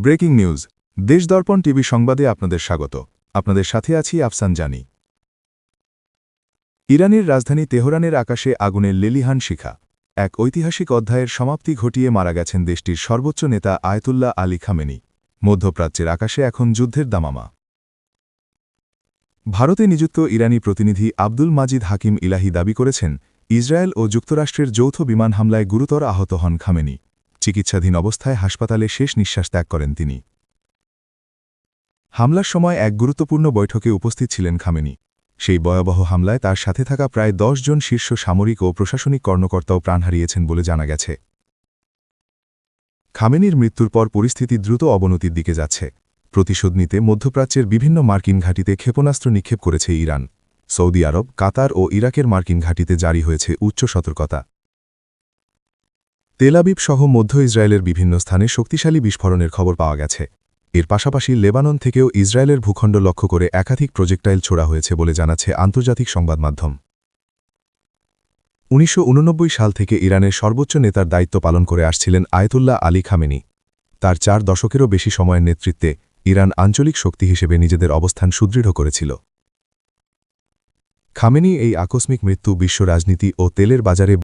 Breaking news দেশদর্পণ TV সংবাদে আপনাদের স্বাগত। আপনাদের সাথে আছি আফসান জানি। ইরানের রাজধানী তেহরানের আকাশে আগুনের লেলিহান শিখা। এক ঐতিহাসিক অধ্যায়ের সমাপ্তি ঘটিয়ে মারা গেছেন দেশটির সর্বোচ্চ নেতা আয়াতুল্লাহ আলী খামেনি। মধ্যপ্রাচ্যের আকাশে এখন যুদ্ধের দামামা। ভারতে নিযুক্ত ইরানি প্রতিনিধি আব্দুল মাজিদ হাকিম ইলাহি দাবি করেছেন, ইসরায়েল ও যুক্তরাষ্ট্রের যৌথ বিমান হামলায় গুরুতর আহত হন খামেনি। চিকিৎসাধীন অবস্থায় হাসপাতালে শেষ নিঃশ্বাস ত্যাগ করেন তিনি। হামলার সময় এক গুরুত্বপূর্ণ বৈঠকে উপস্থিত ছিলেন খামেনি। সেই ভয়াবহ হামলায় তার সাথে থাকা প্রায় ১০ জন শীর্ষ সামরিক ও প্রশাসনিক কর্মকর্তাও প্রাণ হারিয়েছেন বলে জানা গেছে। খামেনির মৃত্যুর পর পরিস্থিতি দ্রুত অবনতির দিকে যাচ্ছে। প্রতিশোধ নিতে মধ্যপ্রাচ্যের বিভিন্ন মার্কিন ঘাঁটিতে ক্ষেপণাস্ত্র নিক্ষেপ করেছে ইরান। সৌদি আরব, কাতার ও ইরাকের মার্কিন ঘাঁটিতে জারি হয়েছে উচ্চ সতর্কতা। তেল আবিব সহ মধ্য ইসরায়েলের বিভিন্ন স্থানে শক্তিশালী বিস্ফোরণের খবর পাওয়া গেছে। এর পাশাপাশি লেবানন থেকেও ইসরায়েলের ভূখণ্ড লক্ষ্য করে একাধিক প্রজেক্টাইল ছোড়া হয়েছে বলে জানাচ্ছে আন্তর্জাতিক সংবাদ মাধ্যম। ১৯৮৯ সাল থেকে ইরানের সর্বোচ্চ নেতার দায়িত্ব পালন করে আসছিলেন আয়াতুল্লাহ আলী খামেনি। তার ৪ দশকেরও বেশি সময়ের নেতৃত্বে ইরান আঞ্চলিক শক্তি হিসেবে নিজেদের অবস্থান সুদৃঢ় করেছিল। খামেনি এই আকস্মিক মৃত্যু বিশ্ব রাজনীতি ও তেলের বাজারে